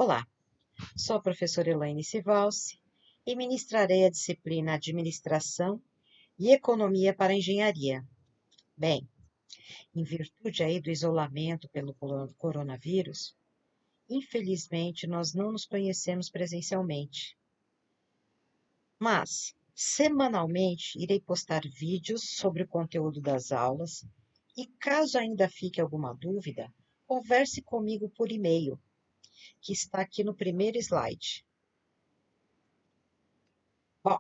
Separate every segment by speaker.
Speaker 1: Olá, sou a professora Elaine Sivalci e ministrarei a disciplina Administração e Economia para a Engenharia. Bem, em virtude aí do isolamento pelo coronavírus, infelizmente nós não nos conhecemos presencialmente, mas semanalmente irei postar vídeos sobre o conteúdo das aulas e caso ainda fique alguma dúvida, converse comigo por e-mail, que está aqui no primeiro slide. Bom,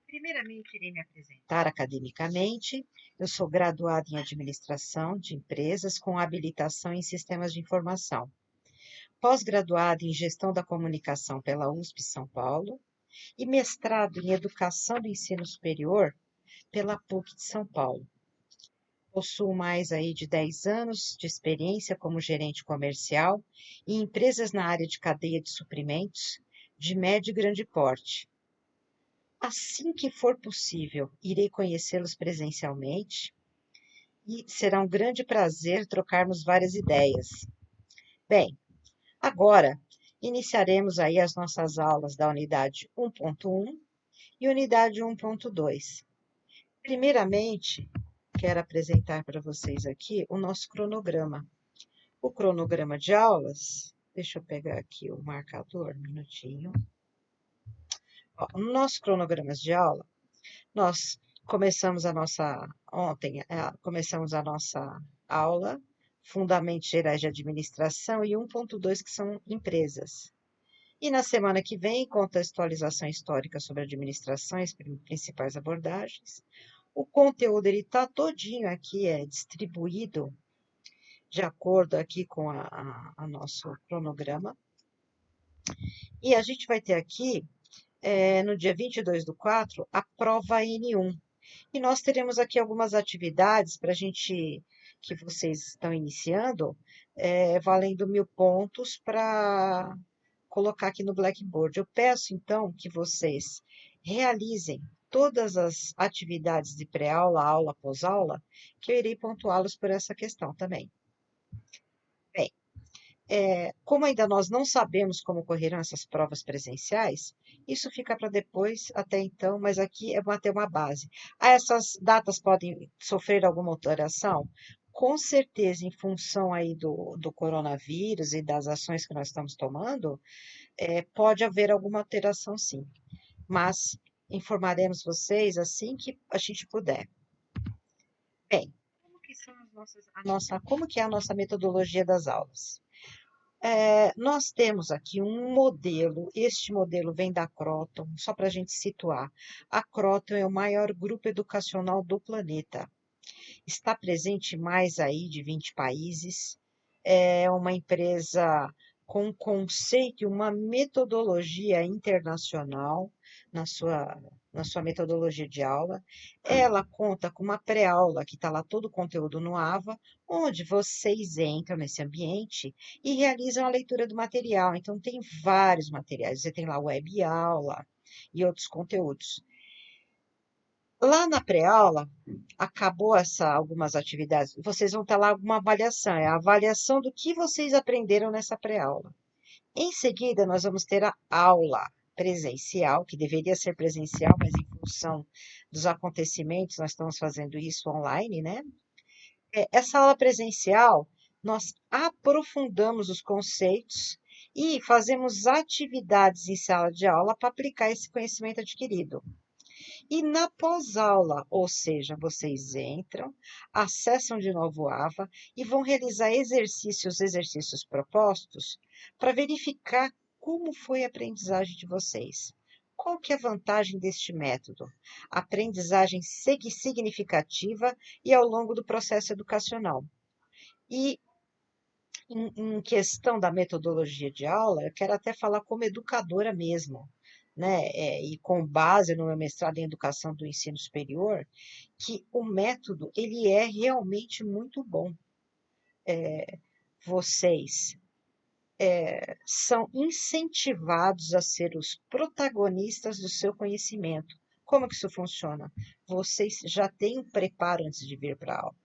Speaker 1: primeiramente, irei me apresentar academicamente. Eu sou graduada em Administração de Empresas com habilitação em Sistemas de Informação. Pós-graduada em Gestão da Comunicação pela USP São Paulo e mestrado em Educação do Ensino Superior pela PUC de São Paulo. Possuo mais aí de 10 anos de experiência como gerente comercial em empresas na área de cadeia de suprimentos de médio e grande porte. Assim que for possível, irei conhecê-los presencialmente e será um grande prazer trocarmos várias ideias. Bem, agora iniciaremos aí as nossas aulas da unidade 1.1 e unidade 1.2. Primeiramente, quero apresentar para vocês aqui o nosso cronograma. O cronograma de aulas, deixa eu pegar aqui o marcador, um minutinho. No nosso cronograma de aula, nós começamos começamos a nossa aula, Fundamentos Gerais de Administração e 1.2, que são empresas. E na semana que vem, contextualização histórica sobre administração, as principais abordagens. O conteúdo ele está todinho aqui, é distribuído de acordo aqui com a nosso cronograma. E a gente vai ter aqui, no dia 22/4, a prova N1. E nós teremos aqui algumas atividades para a gente, que vocês estão iniciando, valendo 1000 pontos para colocar aqui no Blackboard. Eu peço, então, que vocês realizem todas as atividades de pré-aula, aula, pós-aula, que eu irei pontuá-los por essa questão também. Bem, como ainda nós não sabemos como ocorrerão essas provas presenciais, isso fica para depois, até então, mas aqui é manter uma base. Essas datas podem sofrer alguma alteração? Com certeza, em função aí do coronavírus e das ações que nós estamos tomando, pode haver alguma alteração sim, mas informaremos vocês assim que a gente puder. Bem, como que é a nossa metodologia das aulas? Nós temos aqui um modelo, este modelo vem da Croton, só para a gente situar. A Croton é o maior grupo educacional do planeta. Está presente em mais aí de 20 países. É uma empresa com um conceito e uma metodologia internacional na sua metodologia de aula. Ela conta com uma pré-aula, que está lá todo o conteúdo no AVA, onde vocês entram nesse ambiente e realizam a leitura do material. Então, tem vários materiais. Você tem lá web aula e outros conteúdos. Lá na pré-aula, acabou algumas atividades, vocês vão ter lá alguma avaliação, é a avaliação do que vocês aprenderam nessa pré-aula. Em seguida, nós vamos ter a aula presencial, que deveria ser presencial, mas em função dos acontecimentos, nós estamos fazendo isso online, né? Essa aula presencial, nós aprofundamos os conceitos e fazemos atividades em sala de aula para aplicar esse conhecimento adquirido. E na pós-aula, ou seja, vocês entram, acessam de novo o AVA e vão realizar os exercícios propostos para verificar como foi a aprendizagem de vocês. Qual que é a vantagem deste método? Aprendizagem significativa e ao longo do processo educacional. E em questão da metodologia de aula, eu quero até falar como educadora mesmo, né? E com base no meu mestrado em Educação do Ensino Superior, que o método, ele é realmente muito bom. Vocês são incentivados a ser os protagonistas do seu conhecimento. Como que isso funciona? Vocês já têm um preparo antes de vir para a aula.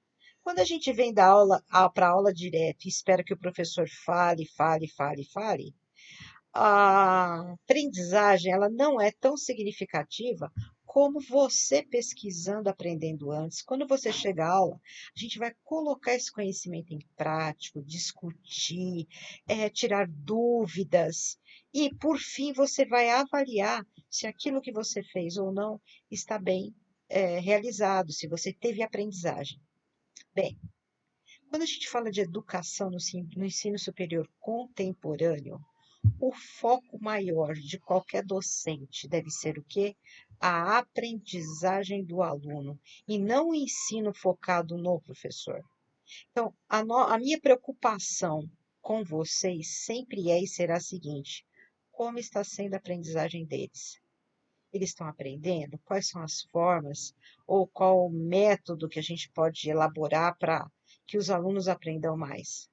Speaker 1: Quando a gente vem da aula para a aula direto e espera que o professor fale, fale, fale, fale, A aprendizagem ela não é tão significativa como você pesquisando, aprendendo antes. Quando você chega à aula, a gente vai colocar esse conhecimento em prático, discutir, tirar dúvidas e, por fim, você vai avaliar se aquilo que você fez ou não está bem, realizado, se você teve aprendizagem. Bem, quando a gente fala de educação no ensino superior contemporâneo, o foco maior de qualquer docente deve ser o quê? A aprendizagem do aluno e não o ensino focado no professor. Então, a minha preocupação com vocês sempre é e será a seguinte: como está sendo a aprendizagem deles? Eles estão aprendendo? Quais são as formas ou qual o método que a gente pode elaborar para que os alunos aprendam mais?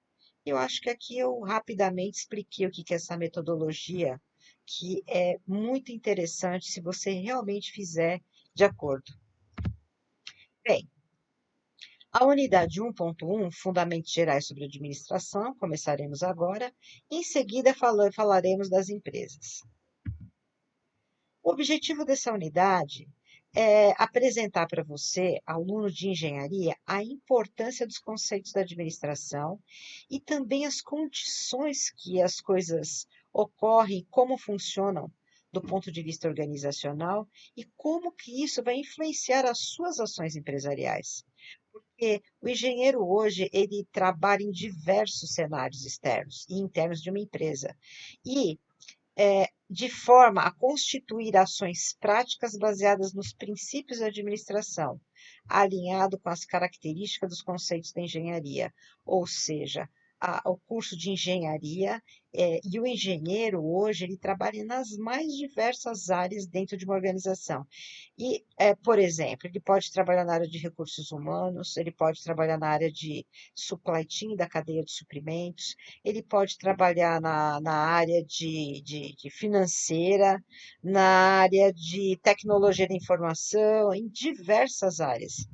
Speaker 1: Eu acho que aqui eu rapidamente expliquei o que que é essa metodologia, que é muito interessante se você realmente fizer de acordo. Bem, a unidade 1.1, Fundamentos Gerais sobre Administração, começaremos agora. Em seguida, falaremos das empresas. O objetivo dessa unidade é apresentar para você, aluno de engenharia, a importância dos conceitos da administração e também as condições que as coisas ocorrem, como funcionam do ponto de vista organizacional e como que isso vai influenciar as suas ações empresariais. Porque o engenheiro hoje, ele trabalha em diversos cenários externos e internos de uma empresa. E de forma a constituir ações práticas baseadas nos princípios da administração, alinhado com as características dos conceitos da engenharia, ou seja, o curso de engenharia, e o engenheiro hoje ele trabalha nas mais diversas áreas dentro de uma organização. E, por exemplo, ele pode trabalhar na área de recursos humanos, ele pode trabalhar na área de supply chain, da cadeia de suprimentos, ele pode trabalhar na área de financeira, na área de tecnologia da informação, em diversas áreas,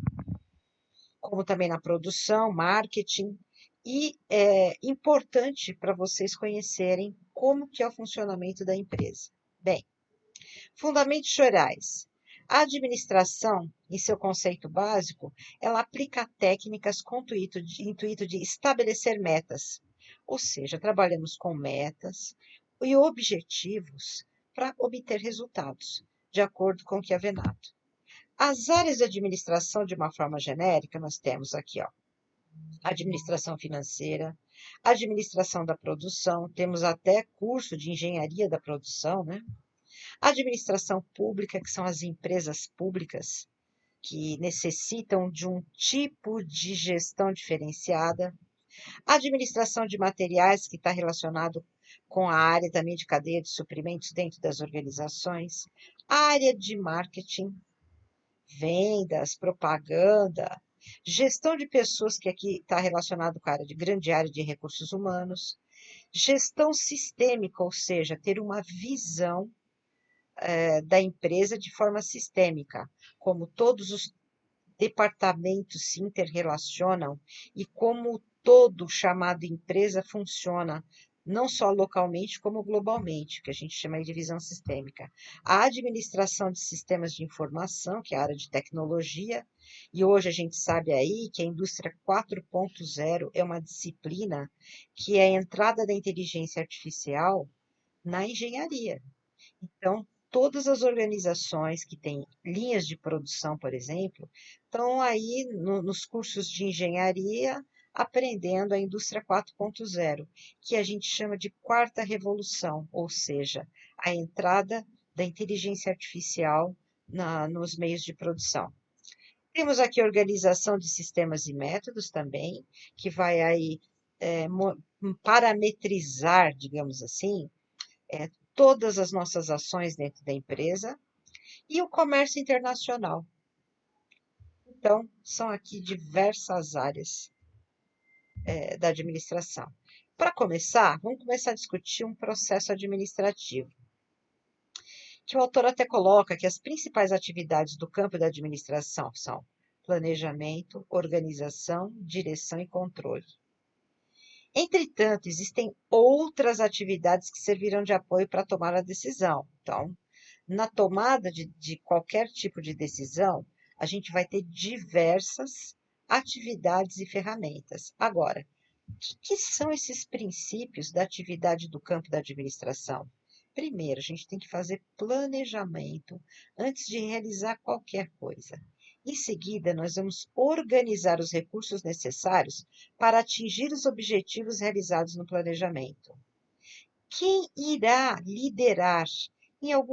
Speaker 1: como também na produção, marketing, e é importante para vocês conhecerem como que é o funcionamento da empresa. Bem, fundamentos gerais. A administração, em seu conceito básico, ela aplica técnicas com o intuito de estabelecer metas, ou seja, trabalhamos com metas e objetivos para obter resultados, de acordo com o que é venado. As áreas de administração, de uma forma genérica, nós temos aqui, ó, administração financeira, administração da produção, temos até curso de engenharia da produção, né? Administração pública, que são as empresas públicas, que necessitam de um tipo de gestão diferenciada. Administração de materiais, que está relacionado com a área também de cadeia de suprimentos dentro das organizações. Área de marketing, vendas, propaganda. Gestão de pessoas, que aqui está relacionado com a área de grande área de recursos humanos. Gestão sistêmica, ou seja, ter uma visão da empresa de forma sistêmica, como todos os departamentos se interrelacionam e como todo chamado empresa funciona, não só localmente, como globalmente, que a gente chama de visão sistêmica. A administração de sistemas de informação, que é a área de tecnologia, e hoje a gente sabe aí que a indústria 4.0 é uma disciplina que é a entrada da inteligência artificial na engenharia. Então, todas as organizações que têm linhas de produção, por exemplo, estão aí nos cursos de engenharia aprendendo a indústria 4.0, que a gente chama de quarta revolução, ou seja, a entrada da inteligência artificial nos meios de produção. Temos aqui a organização de sistemas e métodos também, que vai aí parametrizar, digamos assim, todas as nossas ações dentro da empresa e o comércio internacional. Então, são aqui diversas áreas da administração. Para começar, vamos começar a discutir um processo administrativo, que o autor até coloca que as principais atividades do campo da administração são planejamento, organização, direção e controle. Entretanto, existem outras atividades que servirão de apoio para tomar a decisão. Então, na tomada de qualquer tipo de decisão, a gente vai ter diversas atividades e ferramentas. Agora, que são esses princípios da atividade do campo da administração? Primeiro, a gente tem que fazer planejamento antes de realizar qualquer coisa. Em seguida, nós vamos organizar os recursos necessários para atingir os objetivos realizados no planejamento. Quem irá liderar?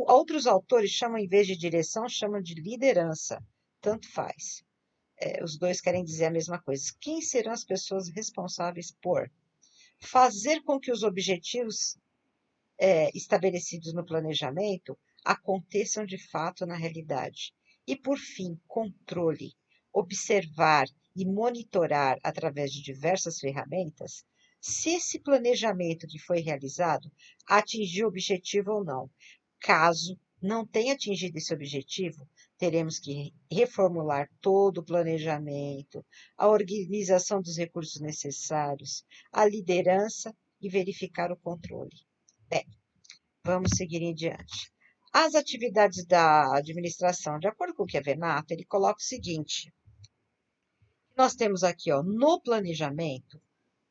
Speaker 1: Outros autores chamam, em vez de direção, chamam de liderança. Tanto faz. Os dois querem dizer a mesma coisa. Quem serão as pessoas responsáveis por fazer com que os objetivos estabelecidos no planejamento aconteçam de fato na realidade? E, por fim, controle, observar e monitorar através de diversas ferramentas se esse planejamento que foi realizado atingiu o objetivo ou não. Caso não tenha atingido esse objetivo, teremos que reformular todo o planejamento, a organização dos recursos necessários, a liderança e verificar o controle. Bem, vamos seguir em diante. As atividades da administração, de acordo com o Kevenato, ele coloca o seguinte: nós temos aqui, ó, no planejamento,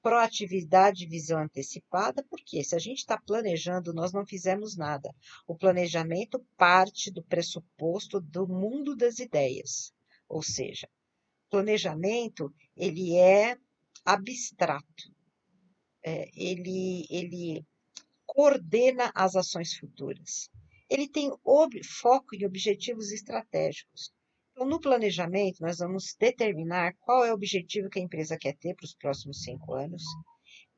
Speaker 1: proatividade e visão antecipada, porque se a gente está planejando, nós não fizemos nada. O planejamento parte do pressuposto do mundo das ideias, ou seja, planejamento ele é abstrato, ele coordena as ações futuras. Ele tem foco em objetivos estratégicos. Então, no planejamento, nós vamos determinar qual é o objetivo que a empresa quer ter para os próximos 5 anos.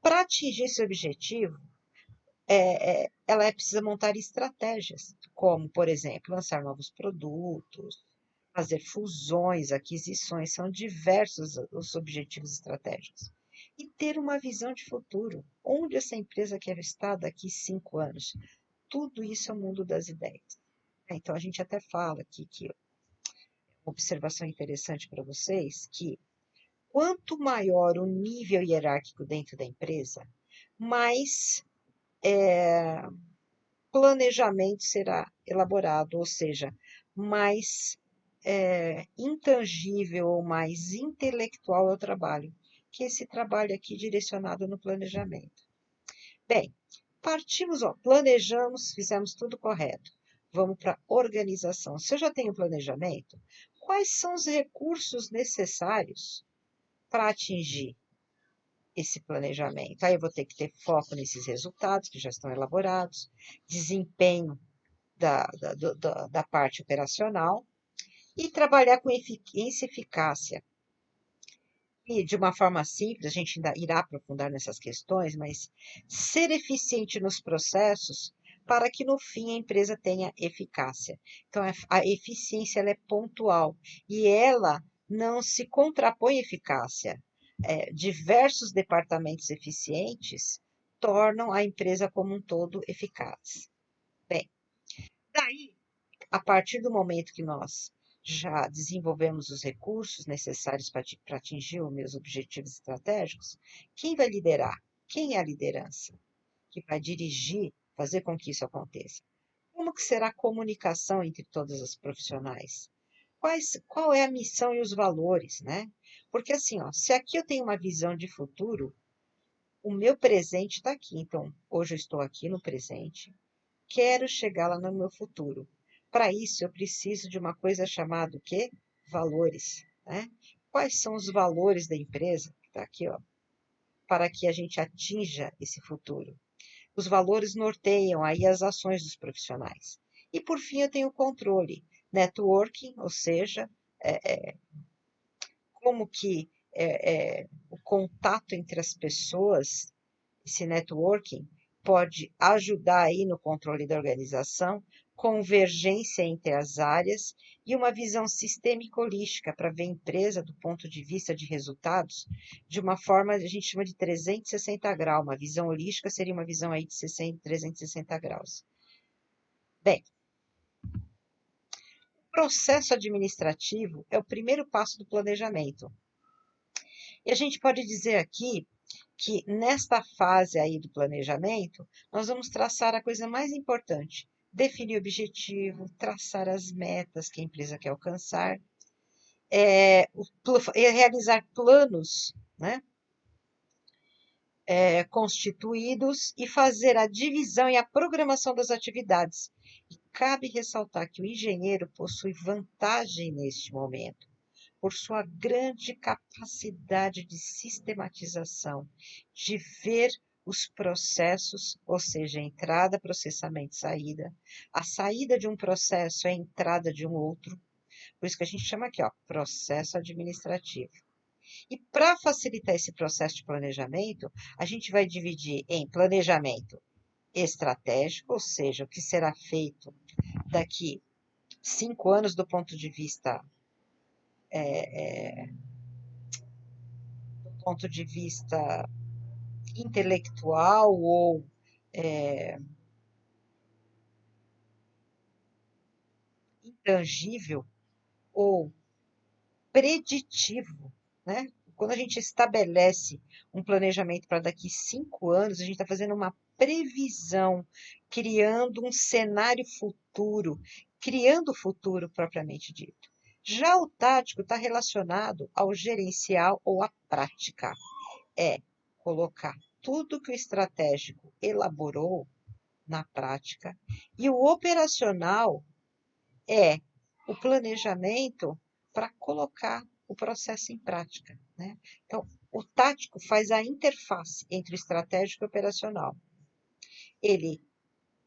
Speaker 1: Para atingir esse objetivo, ela precisa montar estratégias, como, por exemplo, lançar novos produtos, fazer fusões, aquisições, são diversos os objetivos estratégicos. E ter uma visão de futuro, onde essa empresa quer estar daqui 5 anos. Tudo isso é o mundo das ideias. Então, a gente até fala aqui que uma observação interessante para vocês, que quanto maior o nível hierárquico dentro da empresa, mais planejamento será elaborado, ou seja, mais intangível ou mais intelectual é o trabalho, que esse trabalho aqui direcionado no planejamento. Bem, partimos, ó, planejamos, fizemos tudo correto. Vamos para a organização. Se eu já tenho planejamento, quais são os recursos necessários para atingir esse planejamento? Aí eu vou ter que ter foco nesses resultados que já estão elaborados, desempenho da parte operacional e trabalhar com eficiência e eficácia. E de uma forma simples, a gente ainda irá aprofundar nessas questões, mas ser eficiente nos processos para que no fim a empresa tenha eficácia. Então, a eficiência ela é pontual e ela não se contrapõe à eficácia. Diversos departamentos eficientes tornam a empresa como um todo eficaz. Bem, daí, a partir do momento que nós já desenvolvemos os recursos necessários para atingir os meus objetivos estratégicos, quem vai liderar? Quem é a liderança? Que vai dirigir, fazer com que isso aconteça? Como que será a comunicação entre todas as profissionais? Qual é a missão e os valores, né? Porque assim, ó, se aqui eu tenho uma visão de futuro, o meu presente está aqui. Então, hoje eu estou aqui no presente, quero chegar lá no meu futuro. Para isso, eu preciso de uma coisa chamada o quê? Valores, né? Quais são os valores da empresa? Está aqui, ó, para que a gente atinja esse futuro. Os valores norteiam aí as ações dos profissionais. E, por fim, eu tenho o controle. Networking, ou seja, como que o contato entre as pessoas, esse networking, pode ajudar aí no controle da organização, convergência entre as áreas e uma visão sistêmica holística para ver a empresa do ponto de vista de resultados de uma forma, a gente chama de 360 graus. Uma visão holística seria uma visão aí de 360 graus. Bem, o processo administrativo é o primeiro passo do planejamento. E a gente pode dizer aqui que nesta fase aí do planejamento, nós vamos traçar a coisa mais importante, definir o objetivo, traçar as metas que a empresa quer alcançar, realizar planos, né, constituídos e fazer a divisão e a programação das atividades. E cabe ressaltar que o engenheiro possui vantagem neste momento, por sua grande capacidade de sistematização, de ver os processos, ou seja, entrada, processamento, saída. A saída de um processo é a entrada de um outro, por isso que a gente chama aqui, ó, processo administrativo. E para facilitar esse processo de planejamento, a gente vai dividir em planejamento estratégico, ou seja, o que será feito daqui 5 anos do ponto de vista intelectual ou intangível ou preditivo, né? Quando a gente estabelece um planejamento para daqui 5 anos, a gente está fazendo uma previsão, criando um cenário futuro, criando o futuro propriamente dito. Já o tático está relacionado ao gerencial ou à prática. É colocar tudo que o estratégico elaborou na prática e o operacional é o planejamento para colocar o processo em prática, né? Então, o tático faz a interface entre o estratégico e o operacional. Ele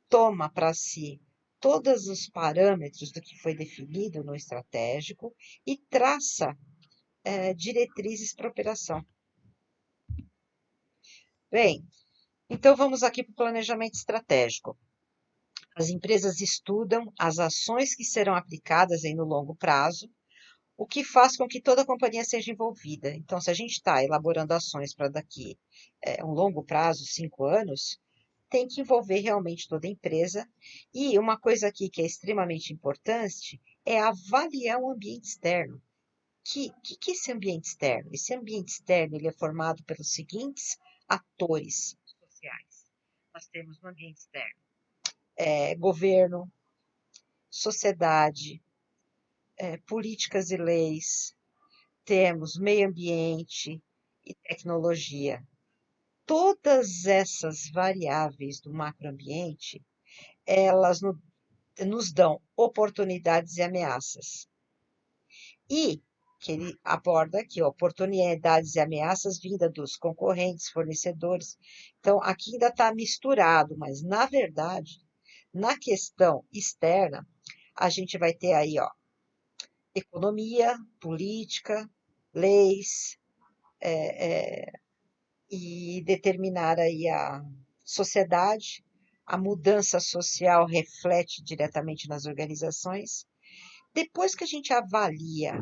Speaker 1: toma para si todos os parâmetros do que foi definido no estratégico e traça diretrizes para operação. Bem, então vamos aqui para o planejamento estratégico. As empresas estudam as ações que serão aplicadas no longo prazo, o que faz com que toda a companhia seja envolvida. Então, se a gente está elaborando ações para daqui um longo prazo, 5 anos, tem que envolver realmente toda a empresa. E uma coisa aqui que é extremamente importante é avaliar o ambiente externo. Que é esse ambiente externo? Esse ambiente externo ele é formado pelos seguintes atores sociais. Nós temos no ambiente externo governo, sociedade, políticas e leis, temos meio ambiente e tecnologia. Todas essas variáveis do macroambiente, elas nos dão oportunidades e ameaças. E que ele aborda aqui, oportunidades e ameaças vindas dos concorrentes, fornecedores. Então, aqui ainda está misturado, mas, na verdade, na questão externa, a gente vai ter aí, economia, política, leis, e determinar aí a sociedade. A mudança social reflete diretamente nas organizações. Depois que a gente avalia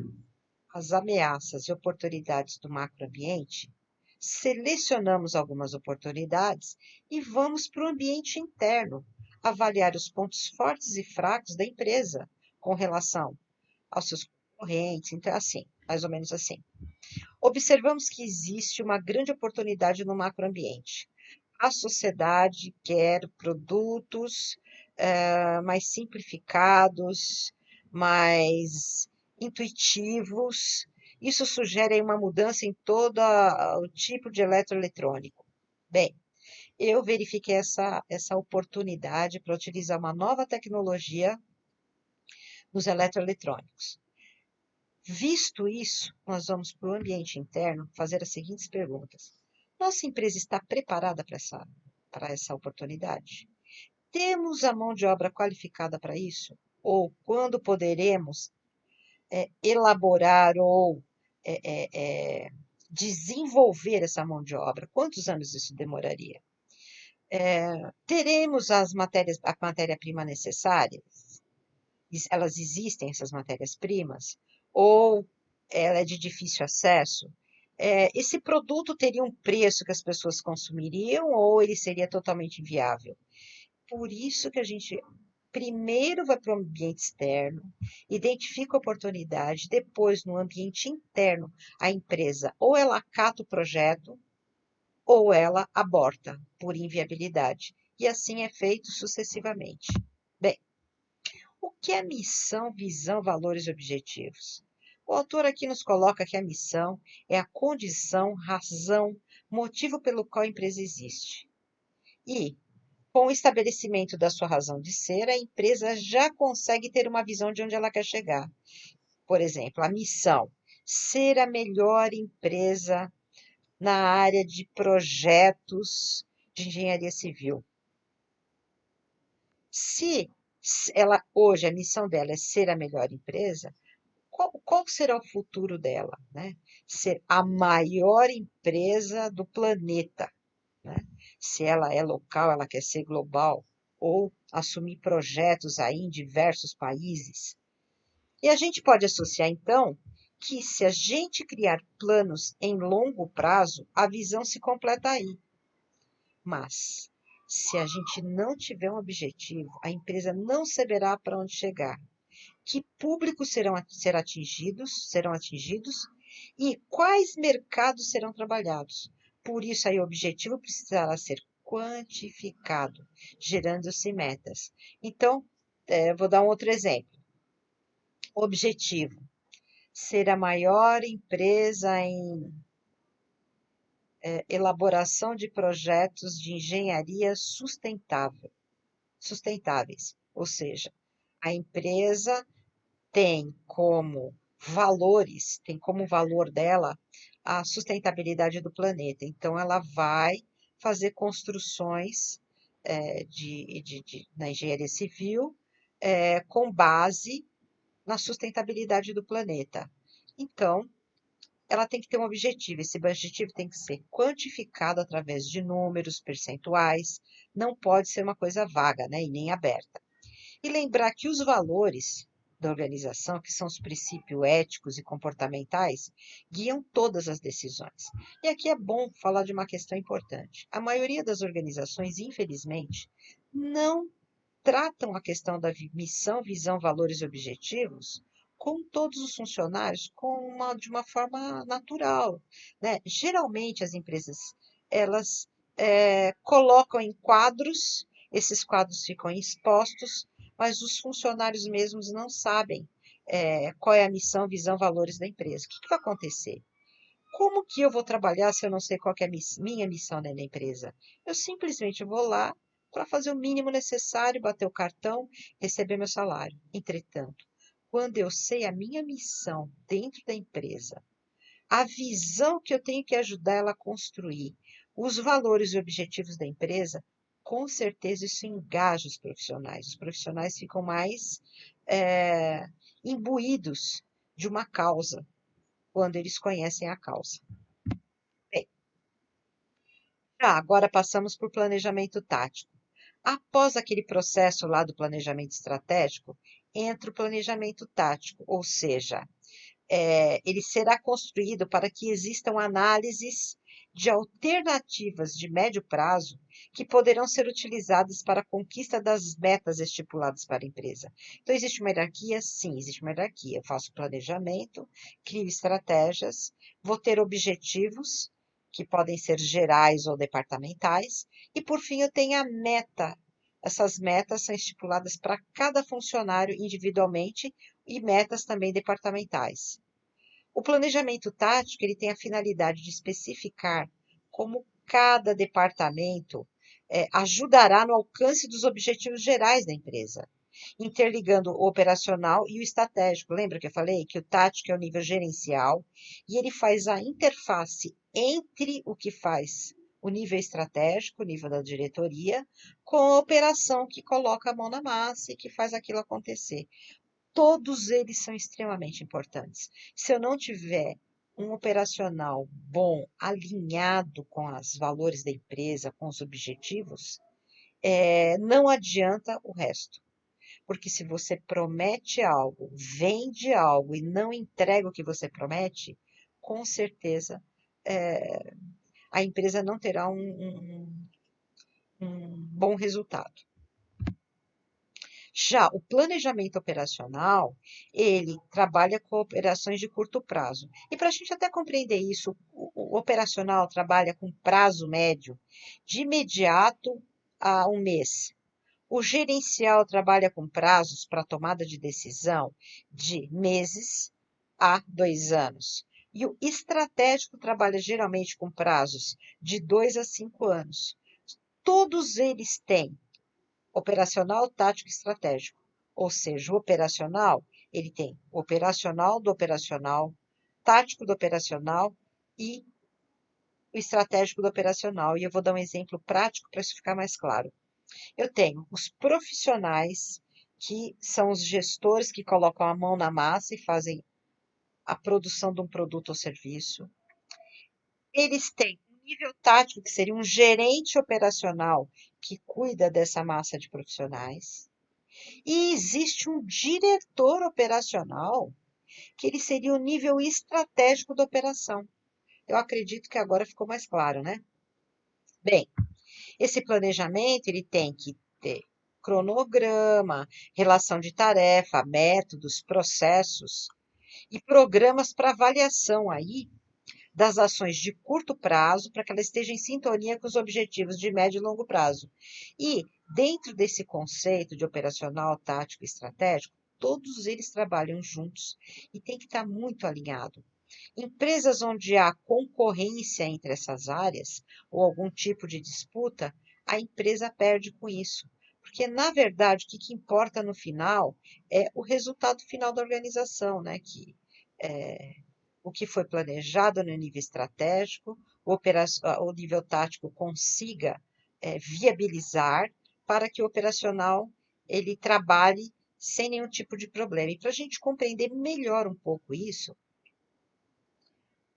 Speaker 1: as ameaças e oportunidades do macroambiente, selecionamos algumas oportunidades e vamos para o ambiente interno, avaliar os pontos fortes e fracos da empresa com relação aos seus concorrentes. Então, é assim, mais ou menos assim. Observamos que existe uma grande oportunidade no macroambiente. A sociedade quer produtos mais simplificados, mais intuitivos. Isso sugere uma mudança em todo o tipo de eletroeletrônico. Bem, eu verifiquei essa oportunidade para utilizar uma nova tecnologia nos eletroeletrônicos. Visto isso, nós vamos para o ambiente interno fazer as seguintes perguntas. Nossa empresa está preparada para essa oportunidade? Temos a mão de obra qualificada para isso? Ou quando poderemos elaborar ou desenvolver essa mão de obra? Quantos anos isso demoraria? Teremos a matéria-prima necessária? Elas existem, essas matérias-primas? Ou ela é de difícil acesso? Esse produto teria um preço que as pessoas consumiriam ou ele seria totalmente inviável? Por isso que a gente primeiro vai para o ambiente externo, identifica a oportunidade, depois no ambiente interno, a empresa ou ela acata o projeto, ou ela aborta por inviabilidade. E assim é feito sucessivamente. Bem, o que é missão, visão, valores e objetivos? O autor aqui nos coloca que a missão é a condição, razão, motivo pelo qual a empresa existe. E, com o estabelecimento da sua razão de ser, a empresa já consegue ter uma visão de onde ela quer chegar. Por exemplo, a missão: ser a melhor empresa na área de projetos de engenharia civil. Se ela hoje a missão dela é ser a melhor empresa, qual será o futuro dela, né? Ser a maior empresa do planeta, né? Se ela é local, ela quer ser global, ou assumir projetos aí em diversos países. E a gente pode associar, então, que se a gente criar planos em longo prazo, a visão se completa aí. Mas, se a gente não tiver um objetivo, a empresa não saberá para onde chegar. Que públicos serão atingidos e quais mercados serão trabalhados. Por isso, aí, o objetivo precisará ser quantificado, gerando-se metas. Então, vou dar um outro exemplo. Objetivo: ser a maior empresa em elaboração de projetos de engenharia sustentáveis. Ou seja, a empresa tem como valor dela a sustentabilidade do planeta. Então, ela vai fazer construções na engenharia civil com base na sustentabilidade do planeta. Então, ela tem que ter um objetivo. Esse objetivo tem que ser quantificado através de números, percentuais, não pode ser uma coisa vaga, né, e nem aberta. E lembrar que os valores da organização, que são os princípios éticos e comportamentais, guiam todas as decisões. E aqui é bom falar de uma questão importante. A maioria das organizações, infelizmente, não tratam a questão da missão, visão, valores e objetivos com todos os funcionários de uma forma natural, né? Geralmente as empresas elas colocam em quadros, esses quadros ficam expostos, mas os funcionários mesmos não sabem qual é a missão, visão, valores da empresa. O que vai acontecer? Como que eu vou trabalhar se eu não sei qual que é a minha missão dentro da empresa? Eu simplesmente vou lá para fazer o mínimo necessário, bater o cartão, receber meu salário. Entretanto, quando eu sei a minha missão dentro da empresa, a visão que eu tenho que ajudar ela a construir, os valores e objetivos da empresa, com certeza isso engaja os profissionais. Os profissionais ficam mais imbuídos de uma causa, quando eles conhecem a causa. Bem, agora passamos por planejamento tático. Após aquele processo lá do planejamento estratégico, entra o planejamento tático, ou seja, ele será construído para que existam análises de alternativas de médio prazo que poderão ser utilizadas para a conquista das metas estipuladas para a empresa. Então, existe uma hierarquia? Sim, existe uma hierarquia. Eu faço planejamento, crio estratégias, vou ter objetivos, que podem ser gerais ou departamentais, e, por fim, eu tenho a meta. Essas metas são estipuladas para cada funcionário individualmente e metas também departamentais. O planejamento tático ele tem a finalidade de especificar como cada departamento ajudará no alcance dos objetivos gerais da empresa, interligando o operacional e o estratégico. Lembra que eu falei que o tático é o nível gerencial e ele faz a interface entre o que faz o nível estratégico, o nível da diretoria, com a operação que coloca a mão na massa e que faz aquilo acontecer. Todos eles são extremamente importantes. Se eu não tiver um operacional bom, alinhado com os valores da empresa, com os objetivos, não adianta o resto. Porque se você promete algo, vende algo e não entrega o que você promete, com certeza a empresa não terá um bom resultado. Já o planejamento operacional, ele trabalha com operações de curto prazo. E para a gente até compreender isso, o operacional trabalha com prazo médio de imediato a um mês. O gerencial trabalha com prazos para tomada de decisão de meses a 2 anos. E o estratégico trabalha geralmente com prazos de 2 a 5 anos. Todos eles têm operacional, tático e estratégico. Ou seja, o operacional, ele tem o operacional do operacional, tático do operacional e o estratégico do operacional. E eu vou dar um exemplo prático para isso ficar mais claro. Eu tenho os profissionais, que são os gestores que colocam a mão na massa e fazem a produção de um produto ou serviço. Eles têm um nível tático, que seria um gerente operacional, que cuida dessa massa de profissionais. E existe um diretor operacional, que ele seria o nível estratégico da operação. Eu acredito que agora ficou mais claro, né? Bem, esse planejamento ele tem que ter cronograma, relação de tarefa, métodos, processos e programas para avaliação aí das ações de curto prazo, para que ela esteja em sintonia com os objetivos de médio e longo prazo. E, dentro desse conceito de operacional, tático e estratégico, todos eles trabalham juntos e tem que estar muito alinhado. Empresas onde há concorrência entre essas áreas ou algum tipo de disputa, a empresa perde com isso. Porque, na verdade, o que importa no final é o resultado final da organização, né? O que foi planejado no nível estratégico, o nível tático consiga viabilizar para que o operacional ele trabalhe sem nenhum tipo de problema. E para a gente compreender melhor um pouco isso,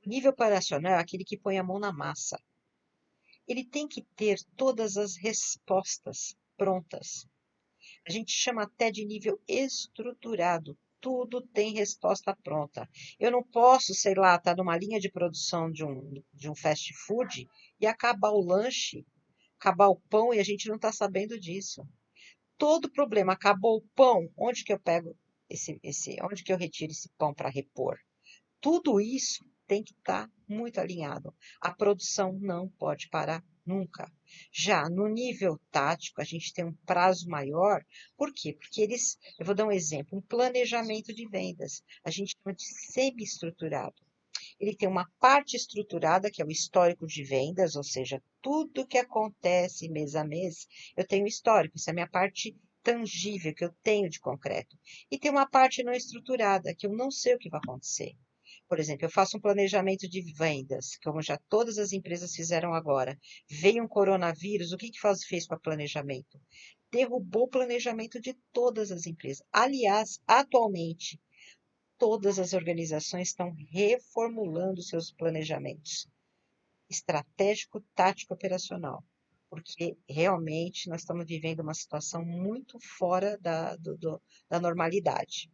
Speaker 1: o nível operacional é aquele que põe a mão na massa. Ele tem que ter todas as respostas prontas. A gente chama até de nível estruturado. Tudo tem resposta pronta. Eu não posso, sei lá, estar numa linha de produção de um fast food e acabar o lanche, acabar o pão e a gente não está sabendo disso. Todo problema, acabou o pão, onde que eu pego onde que eu retiro esse pão para repor? Tudo isso tem que estar muito alinhado. A produção não pode parar nunca. Já no nível tático, a gente tem um prazo maior. Por quê? Porque eu vou dar um exemplo, um planejamento de vendas. A gente chama de semi-estruturado. Ele tem uma parte estruturada, que é o histórico de vendas, ou seja, tudo que acontece mês a mês, eu tenho histórico, isso é a minha parte tangível, que eu tenho de concreto. E tem uma parte não estruturada, que eu não sei o que vai acontecer. Por exemplo, eu faço um planejamento de vendas, como já todas as empresas fizeram agora. Veio um coronavírus, o que fez com o planejamento? Derrubou o planejamento de todas as empresas. Aliás, atualmente, todas as organizações estão reformulando seus planejamentos estratégico, tático, operacional, porque realmente nós estamos vivendo uma situação muito fora da normalidade.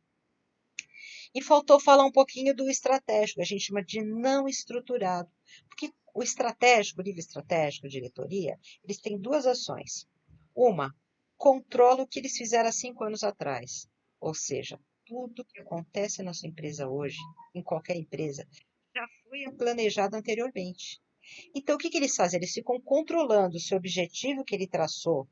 Speaker 1: E faltou falar um pouquinho do estratégico, a gente chama de não estruturado, porque o estratégico, o nível estratégico, a diretoria, eles têm duas ações. Uma, controla o que eles fizeram há 5 anos atrás, ou seja, tudo que acontece na sua empresa hoje, em qualquer empresa, já foi planejado anteriormente. Então, o que eles fazem? Eles ficam controlando se o objetivo que ele traçou,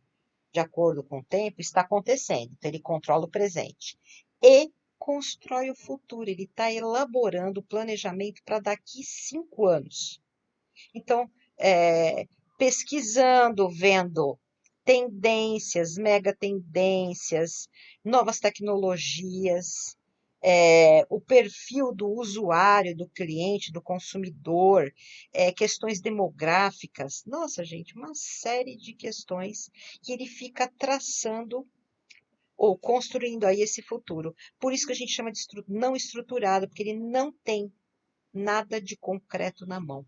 Speaker 1: de acordo com o tempo, está acontecendo. Então, ele controla o presente. E constrói o futuro. Ele está elaborando o planejamento para daqui 5 anos. Então, pesquisando, vendo tendências, mega tendências, novas tecnologias, o perfil do usuário, do cliente, do consumidor, questões demográficas. Nossa, gente, uma série de questões que ele fica traçando ou construindo aí esse futuro. Por isso que a gente chama de não estruturado, porque ele não tem nada de concreto na mão.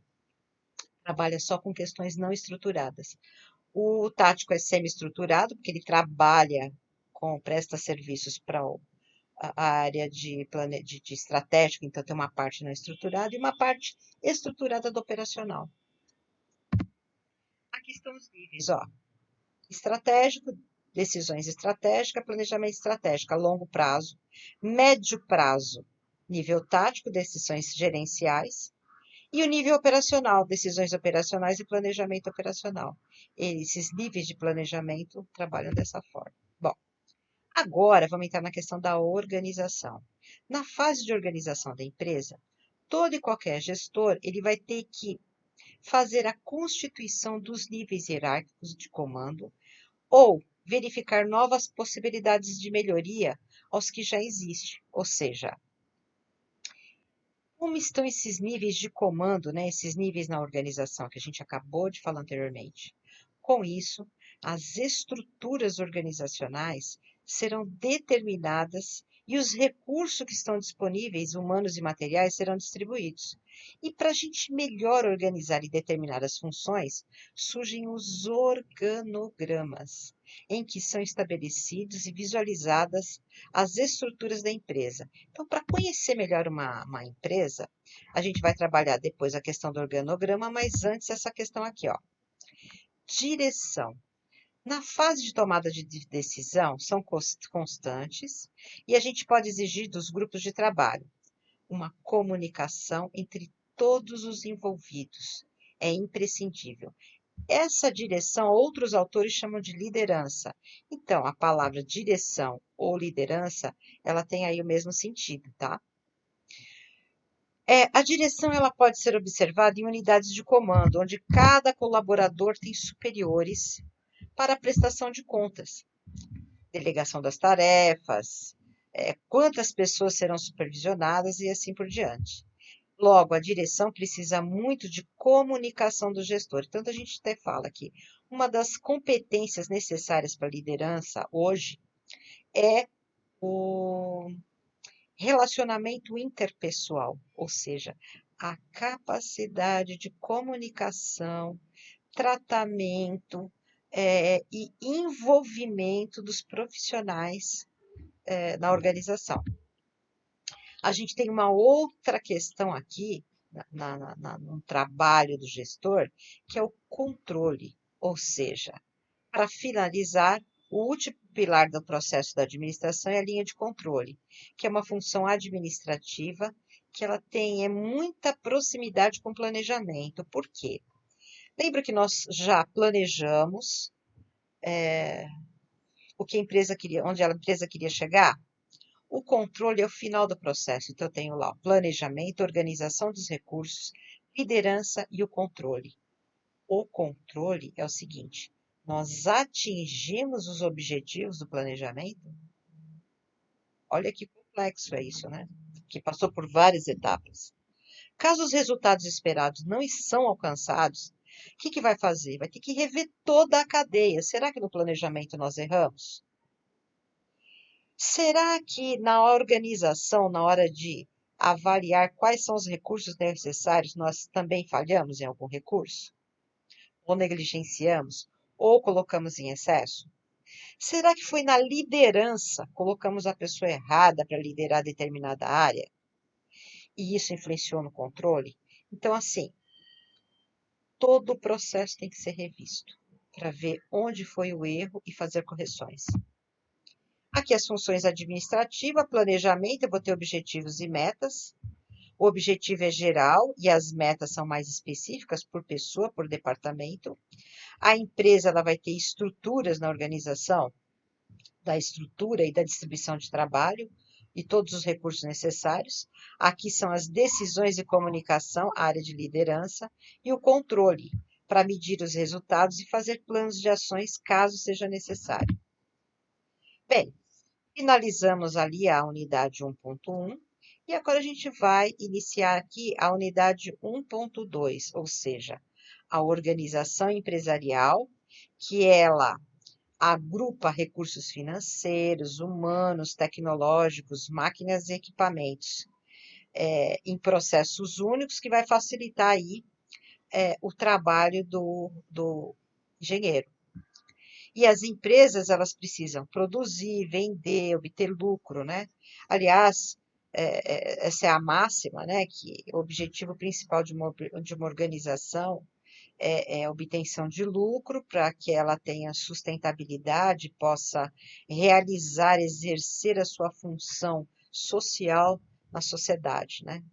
Speaker 1: Trabalha só com questões não estruturadas. O tático é semi-estruturado, porque ele presta serviços para a área de estratégico, então tem uma parte não estruturada e uma parte estruturada do operacional. Aqui estão os níveis, ó. Estratégico, decisões estratégicas, planejamento estratégico a longo prazo, médio prazo, nível tático, decisões gerenciais, e o nível operacional, decisões operacionais e planejamento operacional. Esses níveis de planejamento trabalham dessa forma. Bom, agora vamos entrar na questão da organização. Na fase de organização da empresa, todo e qualquer gestor ele vai ter que fazer a constituição dos níveis hierárquicos de comando ou verificar novas possibilidades de melhoria aos que já existem. Ou seja, como estão esses níveis de comando, né, esses níveis na organização que a gente acabou de falar anteriormente? Com isso, as estruturas organizacionais serão determinadas e os recursos que estão disponíveis, humanos e materiais, serão distribuídos. E para a gente melhor organizar e determinar as funções, surgem os organogramas, em que são estabelecidos e visualizadas as estruturas da empresa. Então, para conhecer melhor uma empresa, a gente vai trabalhar depois a questão do organograma, mas antes essa questão aqui, ó. Direção. Na fase de tomada de decisão, são constantes e a gente pode exigir dos grupos de trabalho uma comunicação entre todos os envolvidos. É imprescindível. Essa direção, outros autores chamam de liderança. Então, a palavra direção ou liderança, ela tem aí o mesmo sentido, tá? A direção ela pode ser observada em unidades de comando, onde cada colaborador tem superiores para a prestação de contas, delegação das tarefas, quantas pessoas serão supervisionadas e assim por diante. Logo, a direção precisa muito de comunicação do gestor. Tanto a gente até fala que uma das competências necessárias para a liderança hoje é o relacionamento interpessoal, ou seja, a capacidade de comunicação, tratamento e envolvimento dos profissionais na organização. A gente tem uma outra questão aqui, no trabalho do gestor, que é o controle, ou seja, para finalizar, o último pilar do processo da administração é a linha de controle, que é uma função administrativa que ela tem muita proximidade com o planejamento. Por quê? Lembra que nós já planejamos o que a empresa queria, onde a empresa queria chegar? O controle é o final do processo. Então, eu tenho lá o planejamento, organização dos recursos, liderança e o controle. O controle é o seguinte: nós atingimos os objetivos do planejamento? Olha que complexo é isso, né? Que passou por várias etapas. Caso os resultados esperados não são alcançados, o que vai fazer? Vai ter que rever toda a cadeia. Será que no planejamento nós erramos? Será que na organização, na hora de avaliar quais são os recursos necessários, nós também falhamos em algum recurso? Ou negligenciamos? Ou colocamos em excesso? Será que foi na liderança, colocamos a pessoa errada para liderar determinada área? E isso influenciou no controle? Então, assim, todo o processo tem que ser revisto para ver onde foi o erro e fazer correções. Aqui as funções administrativa, planejamento, eu vou ter objetivos e metas. O objetivo é geral e as metas são mais específicas por pessoa, por departamento. A empresa ela vai ter estruturas na organização, da estrutura e da distribuição de trabalho e todos os recursos necessários. Aqui são as decisões e comunicação, a área de liderança, e o controle, para medir os resultados e fazer planos de ações caso seja necessário. Bem, finalizamos ali a unidade 1.1 e agora a gente vai iniciar aqui a unidade 1.2, ou seja, a organização empresarial, que ela agrupa recursos financeiros, humanos, tecnológicos, máquinas e equipamentos em processos únicos, que vai facilitar aí o trabalho do engenheiro. E as empresas, elas precisam produzir, vender, obter lucro, né? Aliás, essa é a máxima, né? Que o objetivo principal de uma organização obtenção de lucro para que ela tenha sustentabilidade, possa realizar, exercer a sua função social na sociedade, né?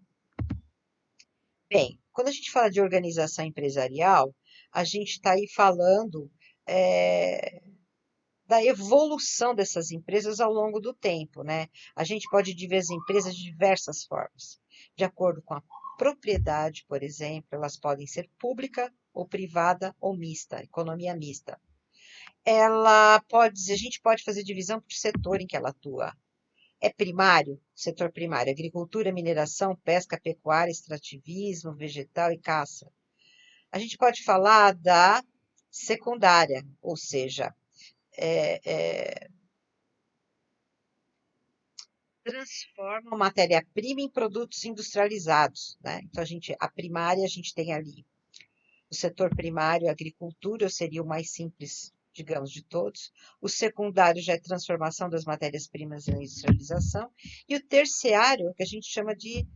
Speaker 1: Bem, quando a gente fala de organização empresarial, a gente está aí falando é, da evolução dessas empresas ao longo do tempo, né? A gente pode dividir as empresas de diversas formas, de acordo com a propriedade, por exemplo, elas podem ser pública ou privada ou mista, economia mista. A gente pode fazer divisão por setor em que ela atua. É primário, setor primário, agricultura, mineração, pesca, pecuária, extrativismo, vegetal e caça. A gente pode falar da secundária, ou seja, é, é, transformam matéria-prima em produtos industrializados, né? Então, a primária, a gente tem ali o setor primário, a agricultura, seria o mais simples, digamos, de todos. O secundário já é transformação das matérias-primas em industrialização. E o terciário, que a gente chama de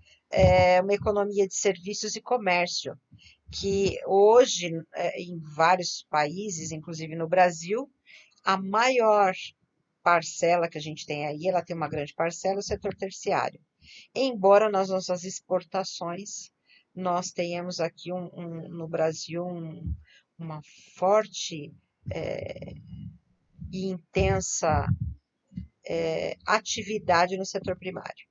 Speaker 1: uma economia de serviços e comércio, que hoje, em vários países, inclusive no Brasil, a maior parcela que a gente tem aí, ela tem uma grande parcela, o setor terciário. Embora nas nossas exportações, nós tenhamos aqui no Brasil uma forte e intensa atividade no setor primário.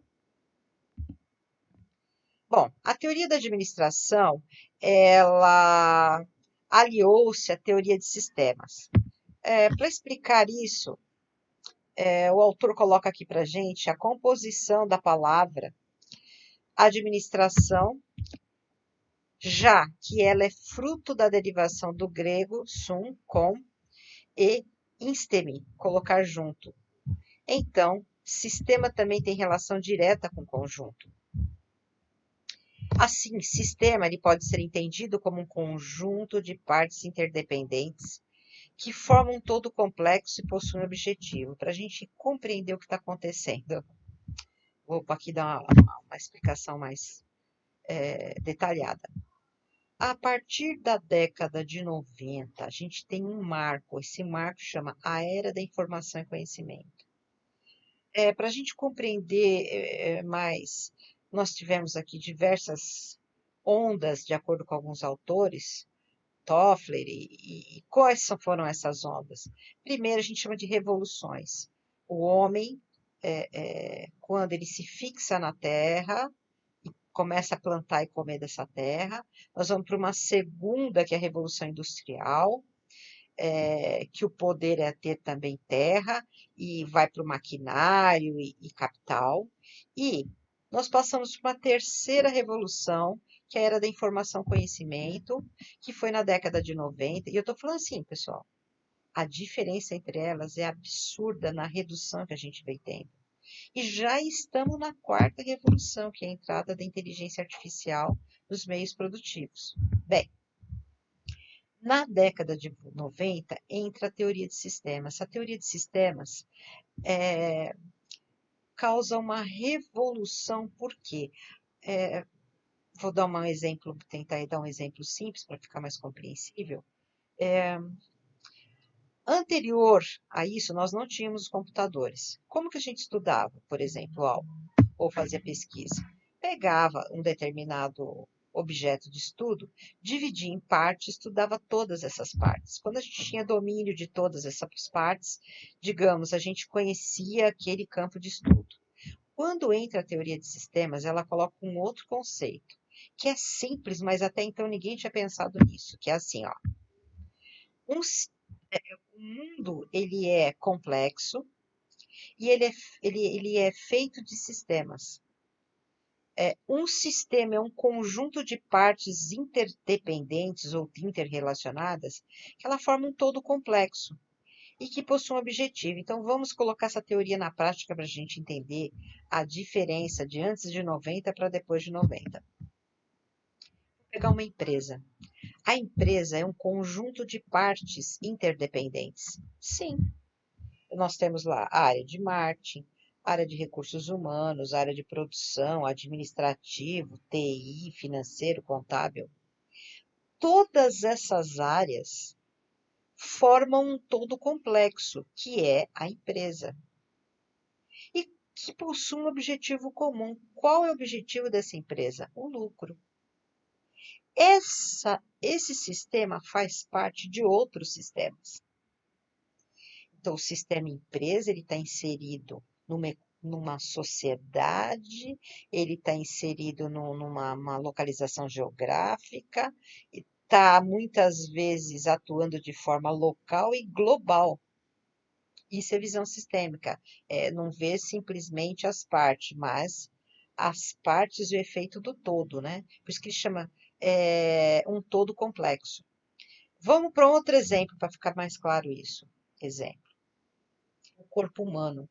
Speaker 1: Bom, a teoria da administração, ela aliou-se à teoria de sistemas. Para explicar isso, o autor coloca aqui para a gente a composição da palavra administração, já que ela é fruto da derivação do grego sum, com, e instemi, colocar junto. Então, sistema também tem relação direta com conjunto. Assim, sistema ele pode ser entendido como um conjunto de partes interdependentes que formam um todo complexo e possuem um objetivo. Para a gente compreender o que está acontecendo, vou aqui dar uma explicação mais detalhada. A partir da década de 90, a gente tem um marco, esse marco chama a Era da Informação e Conhecimento. Para a gente compreender mais, nós tivemos aqui diversas ondas, de acordo com alguns autores, Toffler, e quais foram essas ondas? Primeiro, a gente chama de revoluções. O homem, quando ele se fixa na Terra, começa a plantar e comer dessa terra. Nós vamos para uma segunda, que é a Revolução Industrial, que o poder é ter também terra, e vai para o maquinário e capital. E nós passamos para uma terceira revolução, que era da informação e conhecimento, que foi na década de 90. E eu estou falando assim, pessoal, a diferença entre elas é absurda na redução que a gente vem tendo. E já estamos na quarta revolução, que é a entrada da inteligência artificial nos meios produtivos. Bem, na década de 90 entra a teoria de sistemas. A teoria de sistemas causa uma revolução, por quê? Vou dar um exemplo, tentar dar um exemplo simples para ficar mais compreensível. Anterior a isso, nós não tínhamos computadores. Como que a gente estudava, por exemplo, algo, ou fazia pesquisa? Pegava um determinado objeto de estudo, dividia em partes, estudava todas essas partes. Quando a gente tinha domínio de todas essas partes, digamos, a gente conhecia aquele campo de estudo. Quando entra a teoria de sistemas, ela coloca um outro conceito, que é simples, mas até então ninguém tinha pensado nisso, que é assim, ó. O mundo ele é complexo e ele é feito de sistemas. Um sistema é um conjunto de partes interdependentes ou interrelacionadas que ela forma um todo complexo e que possui um objetivo. Então, vamos colocar essa teoria na prática para a gente entender a diferença de antes de 90 para depois de 90. Vou pegar uma empresa. A empresa é um conjunto de partes interdependentes. Sim, nós temos lá a área de marketing, área de recursos humanos, área de produção, administrativo, TI, financeiro, contábil. todas essas áreas formam um todo complexo, que é a empresa, e que possui um objetivo comum. Qual é o objetivo dessa empresa? O lucro. Esse sistema faz parte de outros sistemas. Então, o sistema empresa ele está inserido numa sociedade, ele está inserido numa localização geográfica, está muitas vezes atuando de forma local e global. Isso é visão sistêmica. Não vê simplesmente as partes, mas as partes e o efeito do todo, né? Por isso que ele chama um todo complexo. Vamos para outro exemplo, para ficar mais claro isso. Exemplo, o corpo humano.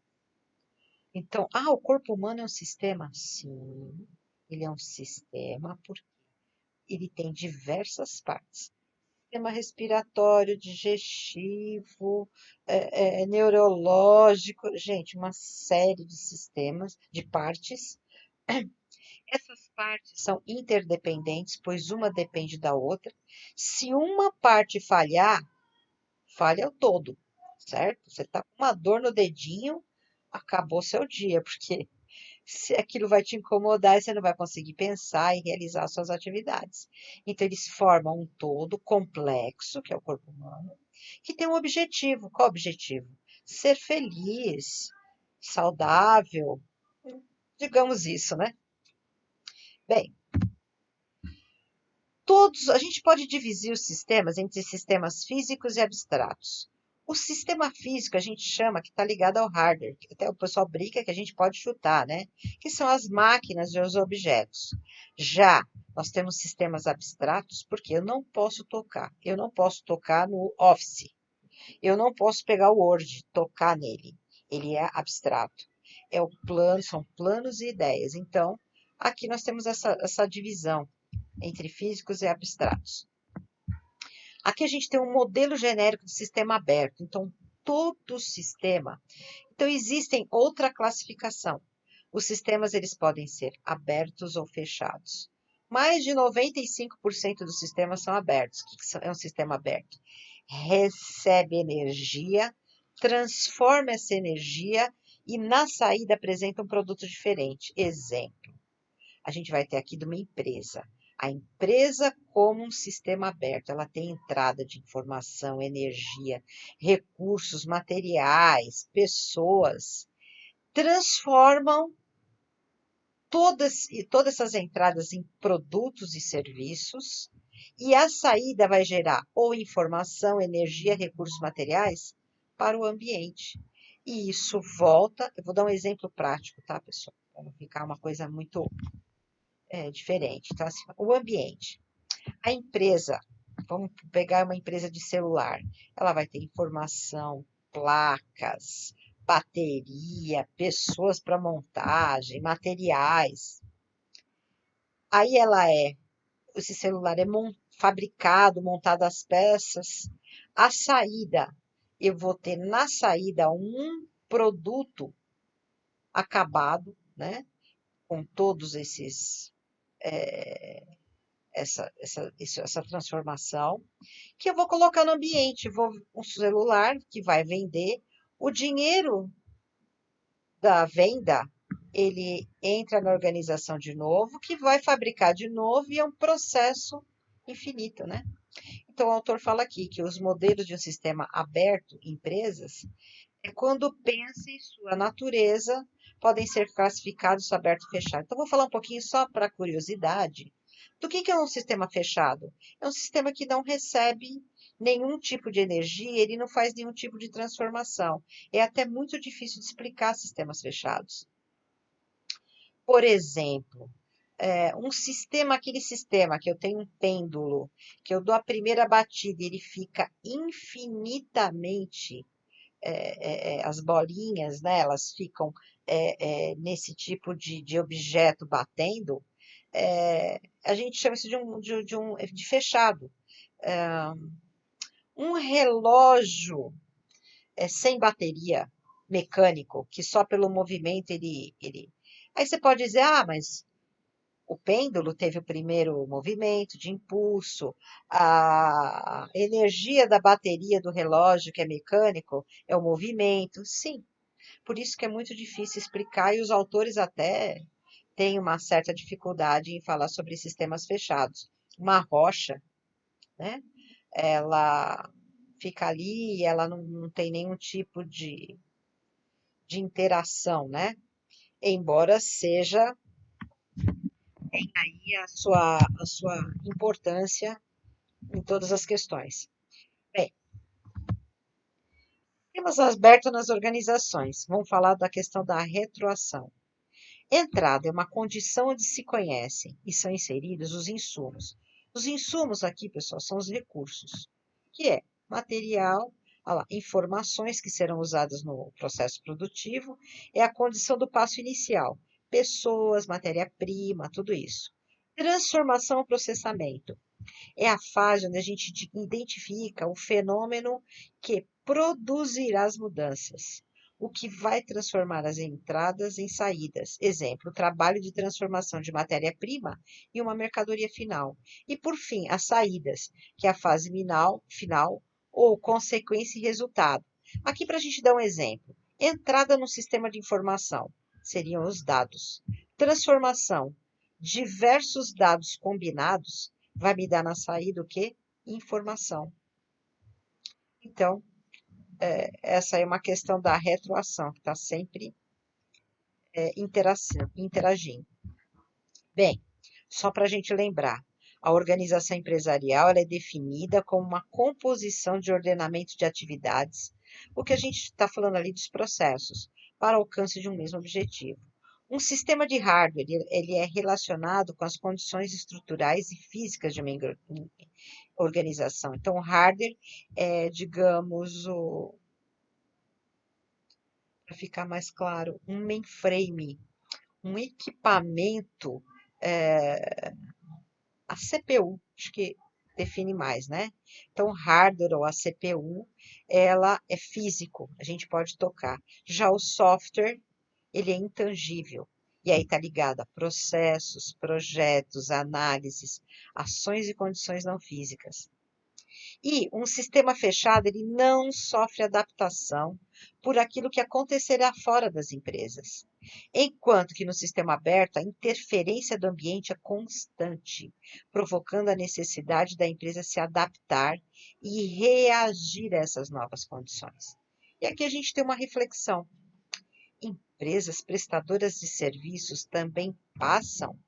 Speaker 1: Então, o corpo humano é um sistema? Sim, ele é um sistema porque ele tem diversas partes. Sistema respiratório, digestivo, neurológico, gente, uma série de sistemas, de partes. Essas partes são interdependentes, pois uma depende da outra. Se uma parte falhar, falha o todo, certo? Você está com uma dor no dedinho, acabou seu dia, porque se aquilo vai te incomodar e você não vai conseguir pensar e realizar suas atividades. Então, eles formam um todo complexo, que é o corpo humano, que tem um objetivo. Qual o objetivo? Ser feliz, saudável, digamos isso, né? Bem, a gente pode dividir os sistemas entre sistemas físicos e abstratos. O sistema físico a gente chama que está ligado ao hardware, que até o pessoal brinca que a gente pode chutar, né? Que são as máquinas e os objetos. Já nós temos sistemas abstratos porque eu não posso tocar. Eu não posso tocar no Office. Eu não posso pegar o Word, tocar nele. Ele é abstrato. São planos e ideias. Então, aqui nós temos essa divisão entre físicos e abstratos. Aqui a gente tem um modelo genérico de sistema aberto. Então, todo sistema. Então, existem outra classificação. Os sistemas eles podem ser abertos ou fechados. Mais de 95% dos sistemas são abertos. O que é um sistema aberto? Recebe energia, transforma essa energia e na saída apresenta um produto diferente. Exemplo, a gente vai ter aqui de uma empresa. A empresa como um sistema aberto, ela tem entrada de informação, energia, recursos materiais, pessoas, transformam todas essas entradas em produtos e serviços, e a saída vai gerar ou informação, energia, recursos materiais para o ambiente. E isso volta, eu vou dar um exemplo prático, tá, pessoal? Para não ficar uma coisa muito diferente. Então, assim, o ambiente. A empresa, vamos pegar uma empresa de celular, ela vai ter informação, placas, bateria, pessoas para montagem, materiais. Aí esse celular é fabricado, montado as peças. A saída, eu vou ter na saída um produto acabado, né? Com todos essa transformação, que eu vou colocar no ambiente, um celular que vai vender, o dinheiro da venda, ele entra na organização de novo, que vai fabricar de novo e é um processo infinito, né? Então, o autor fala aqui que os modelos de um sistema aberto, empresas, é quando pensa em sua natureza, podem ser classificados aberto e fechado. Então, vou falar um pouquinho só para curiosidade do que é um sistema fechado. É um sistema que não recebe nenhum tipo de energia, ele não faz nenhum tipo de transformação. É até muito difícil de explicar sistemas fechados. Por exemplo, aquele sistema que eu tenho um pêndulo, que eu dou a primeira batida e ele fica infinitamente as bolinhas, né, elas ficam nesse tipo de objeto batendo, a gente chama isso de fechado. Um relógio sem bateria mecânico, que só pelo movimento ele... Aí você pode dizer, mas O pêndulo teve o primeiro movimento de impulso, a energia da bateria do relógio, que é mecânico, é o movimento. Sim, por isso que é muito difícil explicar, e os autores até têm uma certa dificuldade em falar sobre sistemas fechados. Uma rocha, né? Ela fica ali e ela não tem nenhum tipo de interação, né? Embora seja, tem aí a sua importância em todas as questões. Bem, temas abertos nas organizações. Vamos falar da questão da retroação. Entrada é uma condição onde se conhecem e são inseridos os insumos. Os insumos aqui, pessoal, são os recursos, que é material, olha lá, informações que serão usadas no processo produtivo, é a condição do passo inicial, pessoas, matéria-prima, tudo isso. Transformação ou processamento é a fase onde a gente identifica o fenômeno que produzirá as mudanças, o que vai transformar as entradas em saídas. Exemplo, o trabalho de transformação de matéria-prima em uma mercadoria final. E, por fim, as saídas, que é a fase final ou consequência e resultado. Aqui, para a gente dar um exemplo, entrada no sistema de informação seriam os dados. Transformação, diversos dados combinados vai me dar na saída o quê? Informação. Então, essa é uma questão da retroação, que está sempre interagindo. Bem, só para a gente lembrar, a organização empresarial ela é definida como uma composição de ordenamento de atividades, o que a gente está falando ali dos processos, para alcance de um mesmo objetivo. Um sistema de hardware ele é relacionado com as condições estruturais e físicas de uma organização. Então, o hardware é, digamos, para ficar mais claro, um mainframe, um equipamento, a CPU, acho que define mais, né? Então, o hardware ou a CPU, ela é físico, a gente pode tocar. Já o software, ele é intangível. E aí está ligado a processos, projetos, análises, ações e condições não físicas. E um sistema fechado, ele não sofre adaptação por aquilo que acontecerá fora das empresas. Enquanto que no sistema aberto, a interferência do ambiente é constante, provocando a necessidade da empresa se adaptar e reagir a essas novas condições. E aqui a gente tem uma reflexão. Empresas prestadoras de serviços também passam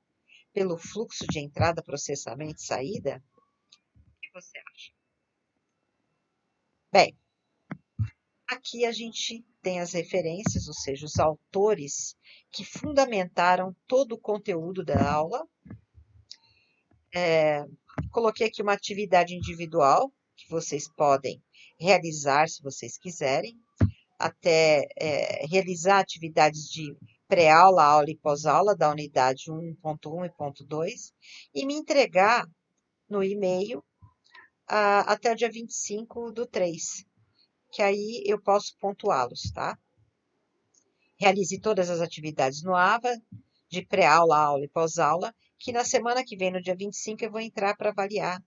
Speaker 1: pelo fluxo de entrada, processamento e saída? O que você acha? Bem, aqui a gente tem as referências, ou seja, os autores que fundamentaram todo o conteúdo da aula. Coloquei aqui uma atividade individual que vocês podem realizar se vocês quiserem, até realizar atividades de pré-aula, aula e pós-aula da unidade 1.1 e ponto 2 e me entregar no e-mail até o dia 25/3, que aí eu posso pontuá-los, tá? Realize todas as atividades no AVA, de pré-aula, aula e pós-aula, que na semana que vem, no dia 25, eu vou entrar para avaliar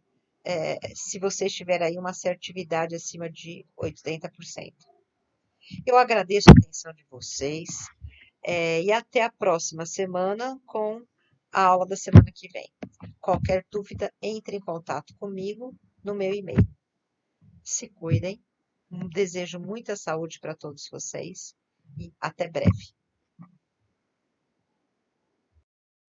Speaker 1: se você tiver aí uma assertividade acima de 80%. Eu agradeço a atenção de vocês e até a próxima semana com a aula da semana que vem. Qualquer dúvida, entre em contato comigo no meu e-mail. Se cuidem, desejo muita saúde para todos vocês e até breve.